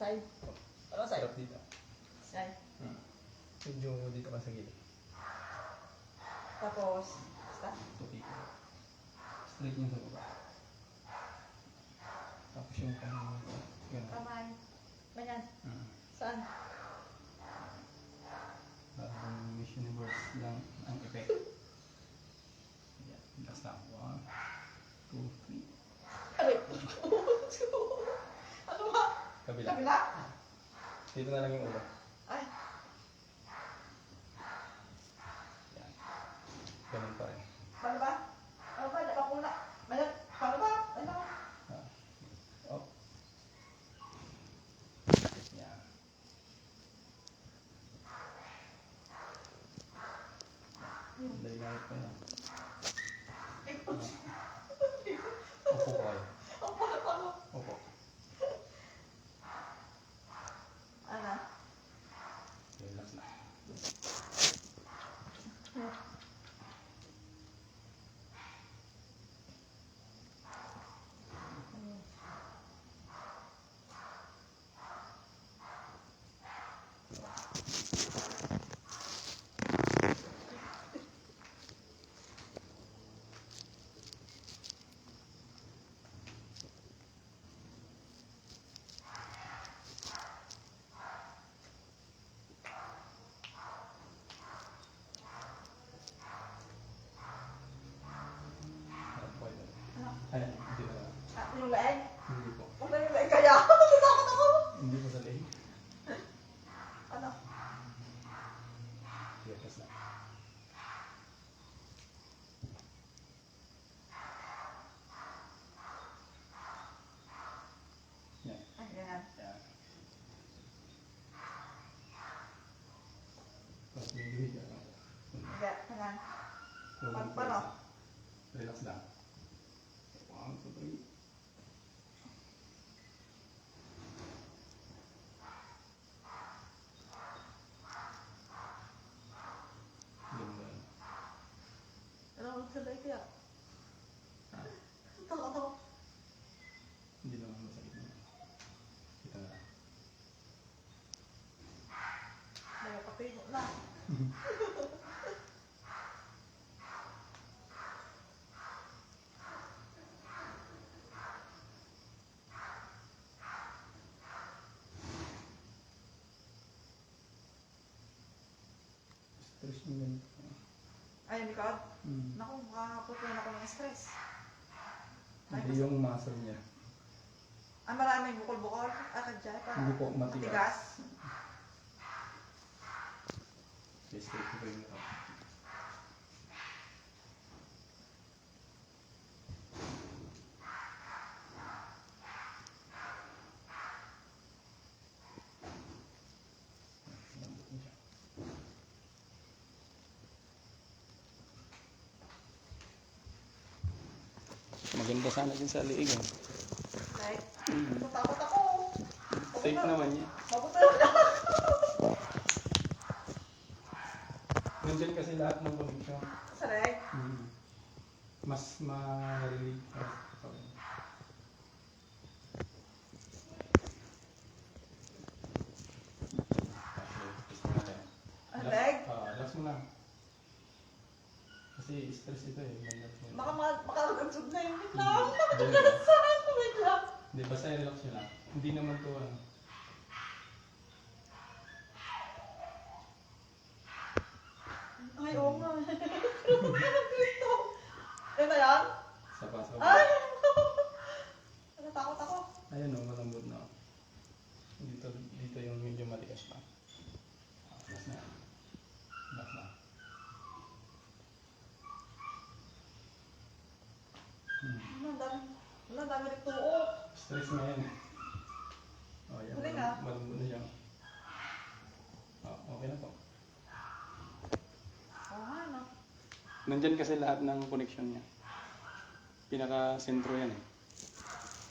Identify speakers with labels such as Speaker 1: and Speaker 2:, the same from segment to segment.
Speaker 1: Side. Ano side?
Speaker 2: Stop dito.
Speaker 1: Side.
Speaker 2: Medyo dito ka sa gilid.
Speaker 1: Tapos, stop.
Speaker 2: Tupi ko. Straight mo sa baba. Tapos yung kamay mo. Ganun.
Speaker 1: Kamay. Ganyan. Saan?
Speaker 2: Parang Miss Universe lang ang effect. Yan. Last lang. 1, 2, 3.
Speaker 1: Aray. Ano ba?
Speaker 2: Kabila.
Speaker 1: Kabila?
Speaker 2: Dito na lang yung ulo.
Speaker 1: Ay.
Speaker 2: Yan. Ganun pa rin.
Speaker 1: Paano ba? Ano ba? Nakapula. Balat. Paano ba? Ano?
Speaker 2: Up. Yan. Dali na pa yan. Upo kayo.
Speaker 1: Opo na paano?
Speaker 2: Upo.
Speaker 1: Ano?
Speaker 2: Relax na. Ayan, hindi na.
Speaker 1: Yung leeg?
Speaker 2: Hindi po.
Speaker 1: Huwag na yung leeg kaya. Natakot ako.
Speaker 2: Hindi po sa leg.
Speaker 1: Ano?
Speaker 2: Relax na. Yan.
Speaker 1: Ay, ganyan.
Speaker 2: Yan. Tapos may luhi ka lang.
Speaker 1: Hindi, ganyan.
Speaker 2: Huwag
Speaker 1: Paano?
Speaker 2: Relax lang. 1, 2, 3. Ganun.
Speaker 1: Ano ang sa leeg kaya?
Speaker 2: Ah,
Speaker 1: Takot ako.
Speaker 2: hindi naman masakit na. Kita na lang.
Speaker 1: Nagpapingo na.
Speaker 2: Stress yung ganito.
Speaker 1: Ay, likod.
Speaker 2: Hmm.
Speaker 1: Naku, makakaputuin ako ng stress.
Speaker 2: Hindi yung muscle niya.
Speaker 1: Ah, maraming bukol-bukol. Ah, kadya.
Speaker 2: Hindi po, matigas.
Speaker 1: Matigas.
Speaker 2: Okay, straight ko yung ito. Maganda sana din sa liig.
Speaker 1: Like, takot ako.
Speaker 2: Safe naman niya.
Speaker 1: Mabutulog na.
Speaker 2: Nandyan kasi lahat ng connection.
Speaker 1: Sa leg.
Speaker 2: Mas ma-relieve ka.
Speaker 1: Ang leg?
Speaker 2: Relax mo lang. Kasi stress ito eh.
Speaker 1: Baka makakagsog na yung biglang.
Speaker 2: Hindi.
Speaker 1: Saan ko biglang?
Speaker 2: Hindi, basta relax nyo lang. Hindi naman to ano.
Speaker 1: Ay, oo nga. Dito. Ano na yan?
Speaker 2: Sapa.
Speaker 1: Ay! Natakot ako.
Speaker 2: Ayan o, malambot na. Dito yung medyo matigas pa. Relax na. Relax na.
Speaker 1: Ang dami rin tuo.
Speaker 2: Stress na yan. Oh, yan.
Speaker 1: Huli na.
Speaker 2: Malambot na siya. Okay na po.
Speaker 1: Oo nga, no?
Speaker 2: Nandyan kasi lahat ng connection niya. Pinaka-sentro yan eh.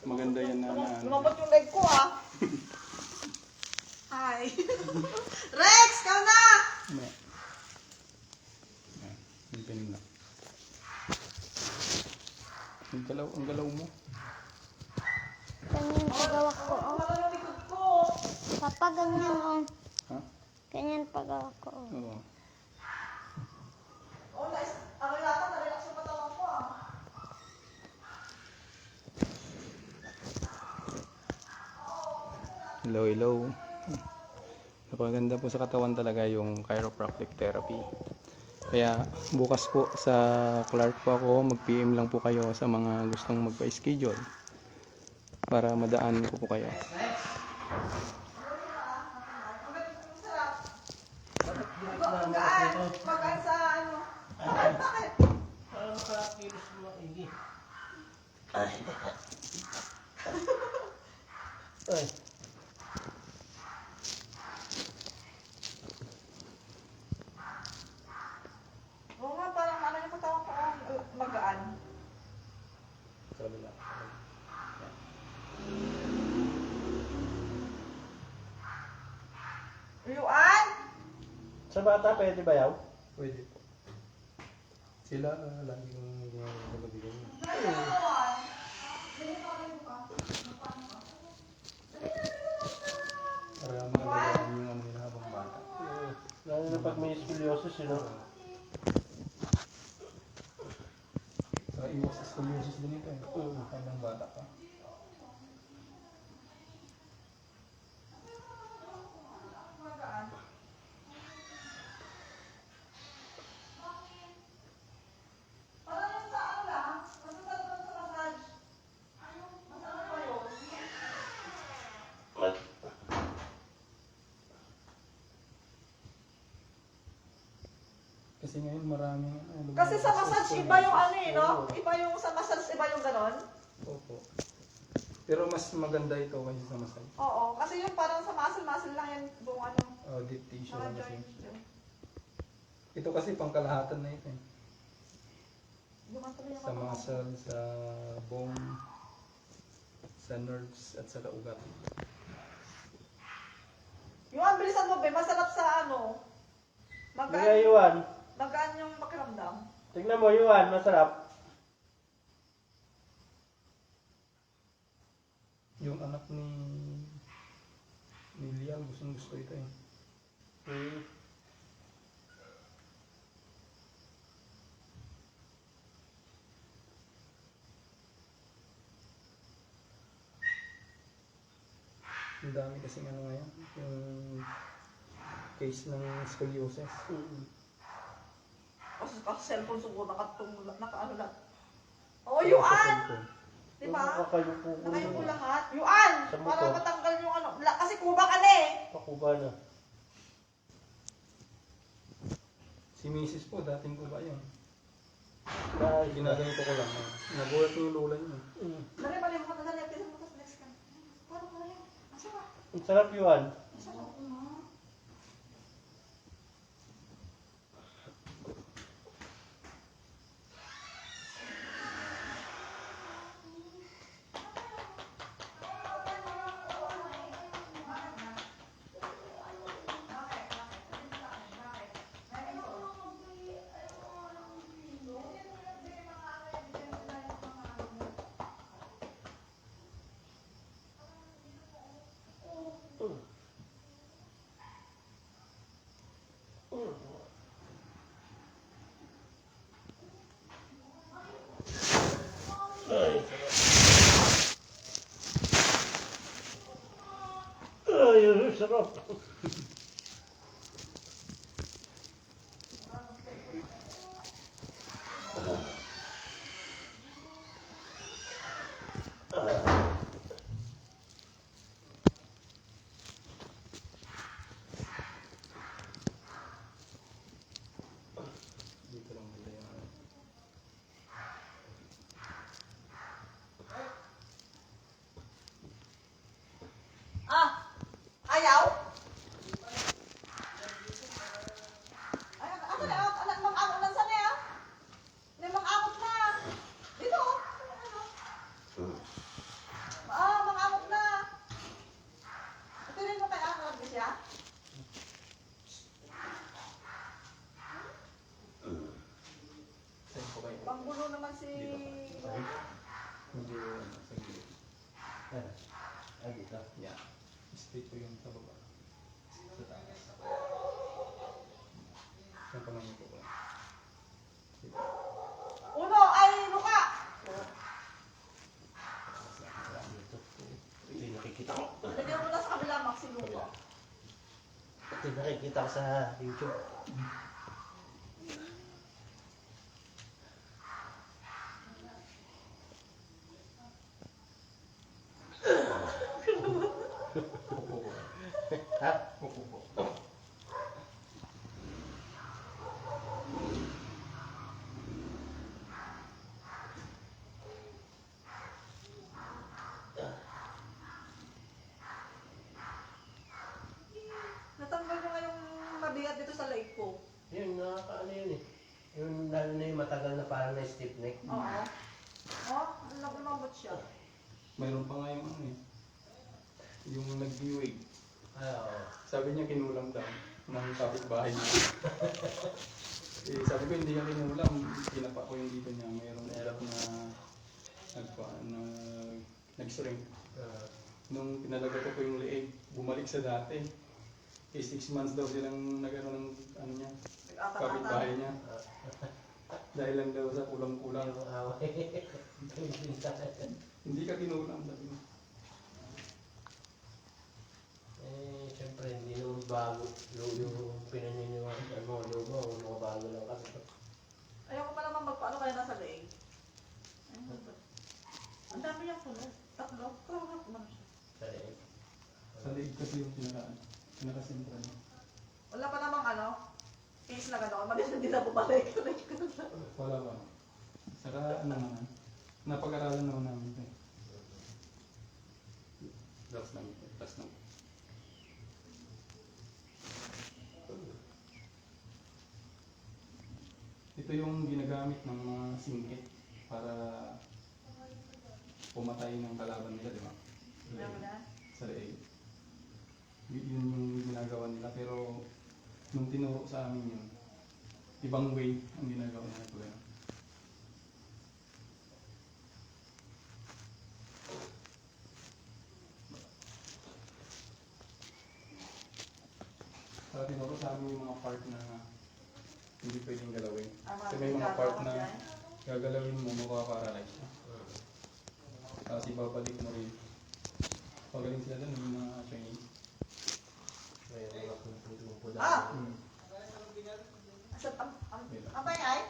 Speaker 2: Maganda yan na
Speaker 1: Lumabot yung leg ko, ah. Hi. Rex, ikaw na!
Speaker 2: Ano? Yan. Yung pinila. Ang galaw mo.
Speaker 3: Ganyan yung pagawa ko.
Speaker 1: Wala yung likod ko.
Speaker 3: Papa, ganyan oh.
Speaker 2: Ha?
Speaker 3: Ganyan pag ako.
Speaker 2: Oo.
Speaker 1: Oh, nice. Ano yata, na-relax yung katawan ko ah.
Speaker 2: Hello, hello. Napaganda po sa katawan talaga yung chiropractic therapy. Kaya bukas po sa Clark po ako, mag-PM lang po kayo sa mga gustong magpa-schedule para madaan ko po kayo.
Speaker 1: Magaan sa ano. Bakit?
Speaker 4: Para makakilos mo maigi. Ay.
Speaker 1: Oo nga, parang ano yung katawan ko magaan.
Speaker 2: Sabi lang.
Speaker 1: Yuan!
Speaker 4: Sa bata, pwede ba yaw?
Speaker 2: Pwede po. Sila lagi kong nagabigay niya. Para magagawa yung ano nila habang bata.
Speaker 4: Lalo na pag may scoliosis, you know?
Speaker 2: Saka iwas sa scoliosis din ito eh. Habang bata pa.
Speaker 1: Parang yung sa ano lang, masasarap lang sa massage. Masarap ba yun?
Speaker 2: Kasi ngayon maraming ano.
Speaker 1: Kasi sa massage, iba yung ano eh, no? Iba yung sa massage, iba yung ganon.
Speaker 2: Opo. Pero mas maganda ito kasi sa massage.
Speaker 1: Oo, kasi yung parang sa muscle lang yan, buong ano,
Speaker 2: Deep tissue
Speaker 1: mga
Speaker 2: lang kasi.
Speaker 1: joints.
Speaker 2: Ito kasi pangkalahatan na ito eh.
Speaker 1: Gumatuloy yung
Speaker 2: Sa
Speaker 1: katawan.
Speaker 2: muscle, sa bone, sa nerves, at sa ugat.
Speaker 1: Yung ang bilisan mo, be, masarap sa ano,
Speaker 4: Kaya Yuan,
Speaker 1: magaan yung makiramdam.
Speaker 4: tignan mo Yuan, masarap.
Speaker 2: Yung anak ni Liam, gustong gusto ito eh. Ang dami kasing ano ngayon, yung case ng scoliosis.
Speaker 1: Kasi cellphone siguro naka-ano lang. Oh, Yuan! Di ba?
Speaker 4: Nakakayupo ko
Speaker 1: Nakayupo
Speaker 4: rin.
Speaker 1: lahat. Yuan!
Speaker 4: Sa
Speaker 1: Para
Speaker 4: motor.
Speaker 1: matanggal yung ano. Kasi kuba ka na eh.
Speaker 4: Pakuba na.
Speaker 2: Si Mrs. po, dating ko ba yun?
Speaker 4: Nice.
Speaker 2: Ginaganito ko lang. Nagulat yung lola niya.
Speaker 1: Dali, bali mo ka. Dali, pisan mo ka. Next ka. Parang ka yan. Asa ka?
Speaker 4: Ang sarap Yuan.
Speaker 1: Asa ka?
Speaker 4: Ay, ang sarap.
Speaker 2: Dito lang nila yung ano.
Speaker 1: Ah! Ayaw? Ay, ano na? Ano, mang-angot na sana ya? May mang-angot na. Dito. Mang-angot na. Ito rin mo kay angot ba siya?
Speaker 2: Saan po kayo?
Speaker 1: Panggulo naman si...
Speaker 2: Hindi yun. Sa gilid.
Speaker 4: Ah, dito.
Speaker 2: Yeah. Stay Dito yung sa baba. Sa taas. Saan pa ngayon po ba? Dito.
Speaker 1: Uno, ay, luka!
Speaker 4: Ito yung nakikita ko.
Speaker 1: Lagyan mo na sa kabila, Maxi, luka.
Speaker 4: Ito yung nakikita ko sa YouTube.
Speaker 2: Opo po.
Speaker 4: Ha?
Speaker 2: Opo po.
Speaker 1: Natanggal nyo nga yung mabigat dito sa leg ko.
Speaker 4: Yun, nakakaano yun eh. Yung lalo na yung matagal na parang na stiff neck.
Speaker 1: Oo. Oh, lumambot siya.
Speaker 2: Mayroon pa nga yung ano eh. Yung nag-viewing.
Speaker 4: Oo.
Speaker 2: Sabi niya kinulam daw ng kapitbahay niya. Eh, sabi ko hindi niya kinulam. Pinapa ko yung dito niya. Mayroong erap na nag-shrink. Nung pinalaga ko yung leeg, bumalik sa dati. Eh, 6 months daw silang nagano ng ano niya, kapitbahay niya. Dahil lang daw sa kulang-kulang.
Speaker 4: Yung away.
Speaker 2: Hindi ka kinulam, sabi niya.
Speaker 4: Eh, syempre, hindi naman bago. Yung pinaniniwaan mo, lumo, mga bago lang kasi.
Speaker 1: Ayoko pa naman magpaano kaya nasa leg. Ang dami niyang sunod. Tatlo. Kawak mo na siya.
Speaker 4: Sa leeg.
Speaker 2: Sa leeg kasi yung pinaka-sentral niya.
Speaker 1: Wala pa namang ano. Case na gano'n. Mabilis na din na bumalik.
Speaker 2: Wala ba? Saka ano naman, napag-aralan naman namin ito eh. Last lang. Ito yung ginagamit ng mga singgit para pumatay ng kalaban nila, di ba? Sa leeg. Yun yung ginagawa nila, pero nung tinuro sa amin yun, ibang way ang ginagawa nila po yan. Saka tinuro sa amin yung mga part na hindi pwedeng galawin. Kasi may mga part na gagalawin mo, makaka-paralyze siya. Tapos ibabalik mo rin. Pagaling sila doon, yung mga training.
Speaker 4: May mga kumpo
Speaker 1: Ah!
Speaker 2: Hmm.
Speaker 1: Ang bay ay?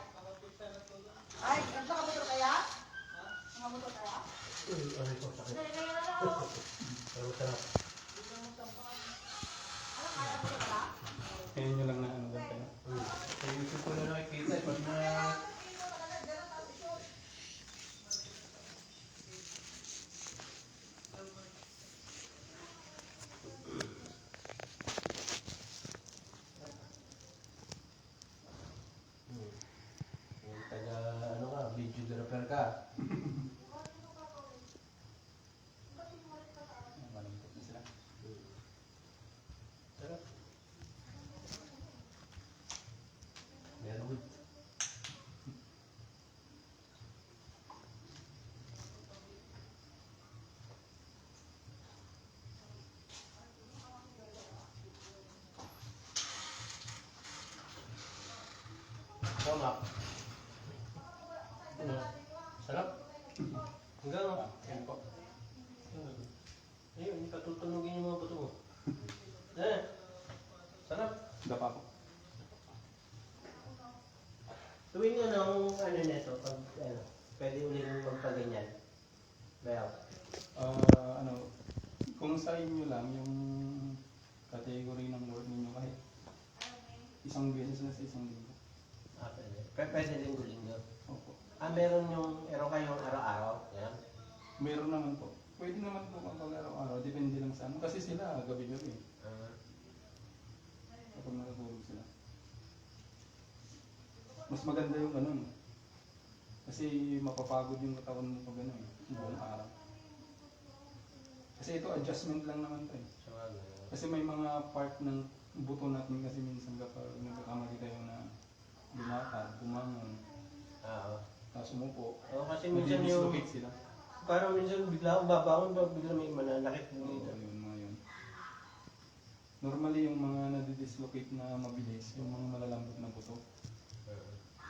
Speaker 1: Ay, nakamotor kaya? Nakamotor kaya?
Speaker 4: Ano ito? Sakit.
Speaker 1: Hindi, kaya na lang.
Speaker 4: Pero sarap.
Speaker 1: Ano, kaya mo ito pala?
Speaker 2: Kaya nyo lang na ano doon kayo.
Speaker 4: Sa YouTube ko na nakikita. Pag na... Yung taga, ano ka, videographer ka.
Speaker 2: Malungkot na sila.
Speaker 4: Sarap. Very good. Tama. Ano? Sarap. Hanggang.
Speaker 2: Yan po.
Speaker 4: Ayun, patutunogin yung mga buto mo. Sarap.
Speaker 2: Dapa po.
Speaker 4: Tuwing ano neto, pag ano, pwede ulit magpaganyan. Bayaw.
Speaker 2: Ano, kung sa inyo lang yung category ng work ninyo kahit isang beses na sa isang linggo.
Speaker 4: Pwede. Pwede linggo-linggo.
Speaker 2: Opo.
Speaker 4: Meron kayong araw-araw. Yan.
Speaker 2: Meron naman po. Pwede naman po kapag araw-araw. Depende lang sa ano. Kasi sila gabi-gabi. Kapag nakatulog sila. Mas maganda yung ganun. Kasi mapapagod yung katawan mo pag gano'n. Buong araw. Kasi ito adjustment lang naman to eh.
Speaker 4: So, ano,
Speaker 2: Kasi may mga part ng buto natin kasi minsan kapag nagkakamali tayo na lumakad, bumangon, tapos umupo,
Speaker 4: kasi minsan yung,
Speaker 2: nag-dislocate sila.
Speaker 4: parang minsan bigla akong babangon, bigla may mananakit mo
Speaker 2: Oo,
Speaker 4: dito.
Speaker 2: yun mga yun. Normally yung mga nadidislocate na mabilis, yung mga malalambot na buto,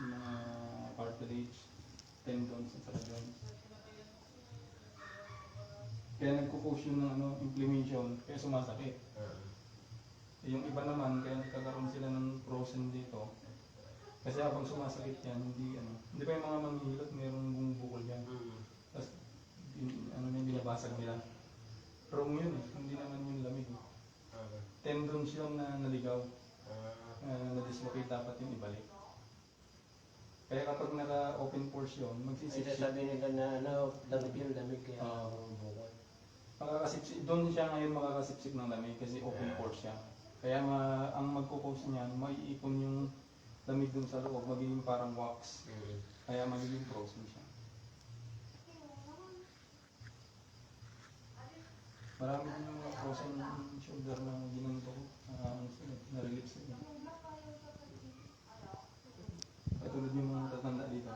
Speaker 2: yung mga cartilage, tendons, at saka joints. Kaya nagpo-push yun ng inflammation, kaya sumasakit. Yung iba naman, kaya nagkakaroon sila ng frozen dito. Kasi habang sumasakit yan, hindi pa yung mga manghihilot, mayroong bumubukol yan. Tapos, binabasag nila. Wrong yun eh, hindi naman yung lamig. Tendons yung na naligaw, na-dislocate, dapat yung ibalik. Kaya kapag naka-open pores yun,
Speaker 4: Ay,
Speaker 2: magsisipsip.
Speaker 4: sabi nila na lamig yung lamig kaya bukol.
Speaker 2: Makakasipsip, doon siya ngayon makakasipsip ng lamig kasi open pores siya. Kaya ang magkukos niyan, maiipon yung lamig dun sa loob, magiging parang wax. Kaya magiging frozen siya. Marami din yung mga frozen shoulder na ginanto ko, na-relieve sila. Katulad yung mga tatanda dito.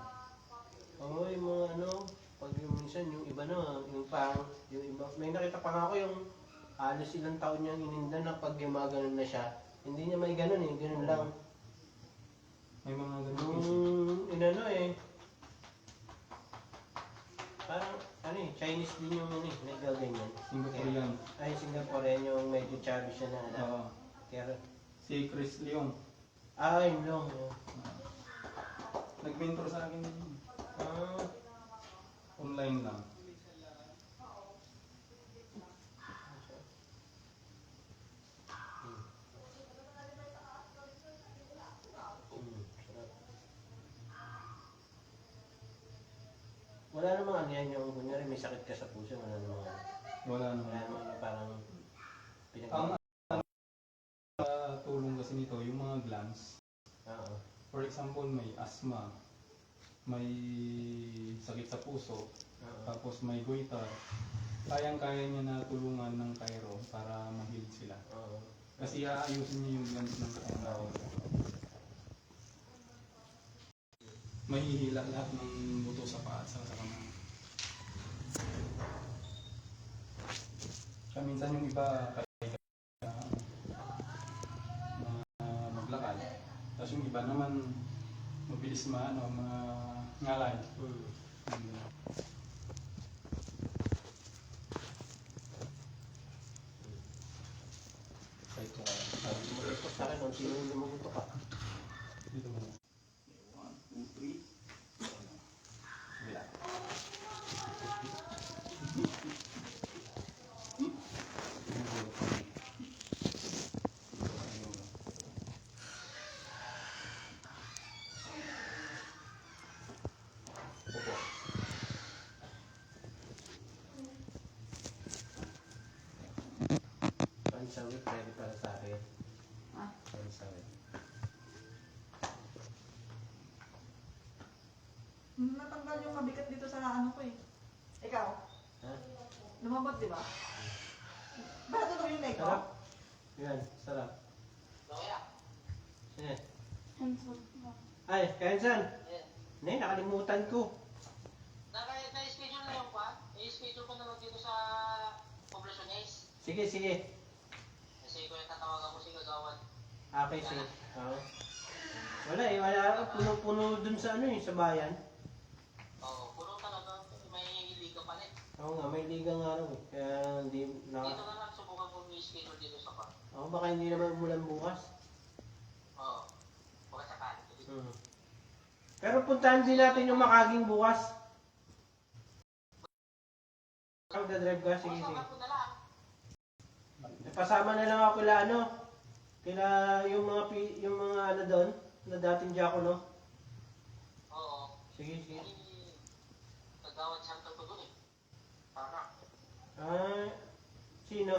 Speaker 4: Oo, yung mga pag yung minsan yung iba yung parang, yung iba, may nakita pa nga ako yung halos ilang taon niyang ininda na pag yung mga ganun na siya, hindi niya may ganun eh, ganun lang.
Speaker 2: May mga ganun
Speaker 4: Yung
Speaker 2: issue.
Speaker 4: parang Chinese din yung naggaganyan.
Speaker 2: Singaporean.
Speaker 4: Ay, Singaporean yung medyo chubby siya na
Speaker 2: Oo.
Speaker 4: Kaya,
Speaker 2: Si Chris Leong.
Speaker 4: yun lang.
Speaker 2: Nag-mentor sa akin din.
Speaker 4: Ah,
Speaker 2: Online lang.
Speaker 4: sarap. Wala namang yan yung kunyari may sakit ka sa puso, wala namang
Speaker 2: Wala
Speaker 4: wala
Speaker 2: naman.
Speaker 4: namang yung parang
Speaker 2: Ang tulong kasi nito, yung mga glands.
Speaker 4: Oo.
Speaker 2: For example, may asthma, may sakit sa puso, tapos may goiter. Kayang-kaya niya na tulungan ng Cairo para ma-heal sila.
Speaker 4: Oo.
Speaker 2: Kasi aayusin niya yung glands ng katawan. Mahihila lahat ng buto sa paa at sa kamay. Kaya minsan yung iba maglakad. Tapos yung iba naman mabilis ngalay. Kahit ko kaya.
Speaker 4: Ito sa akin, ang sino yung lumuguto ka?
Speaker 2: Dito mo. 1, 2, 3. Bila.
Speaker 4: Pansawit, ready para sa akin.
Speaker 1: Ah.
Speaker 4: Pansawit.
Speaker 1: Natanggal yung mabigat dito sa ano ko eh. Ikaw,
Speaker 4: Ha?
Speaker 1: lumabot di ba? Bakit ito yung leg ko?
Speaker 4: Sarap. Yan, sarap. Sige. Ay, Kainsan. Ne, nakalimutan ko.
Speaker 5: Na-schedule na yung pa? I-schedule ko na lang dito sa Poblaciones.
Speaker 4: Sige, sige.
Speaker 5: Kasi ko yung tatawagan ko si Gagawan.
Speaker 4: Okay, sige. Oo. Wala eh, wala. Puno-puno dun sa sa bayan.
Speaker 5: Oo, puro talaga. May liga pa rin.
Speaker 4: Oo nga, may liga nga raw eh. Kaya hindi
Speaker 5: Dito na lang, subukan ko i-schedule dito sa pa.
Speaker 4: Baka hindi naman umulan bukas.
Speaker 5: Oo. Baka sakali.
Speaker 4: Pero puntahan din natin yung Makaging bukas. Magdadrive ka? Sige, sige.
Speaker 5: Subukan ko na lang.
Speaker 4: Pasama na lang ako kila yung mga doon, na dating Diakono.
Speaker 5: Oo.
Speaker 4: Sige, sige.
Speaker 5: Gagawan Santo ko doon.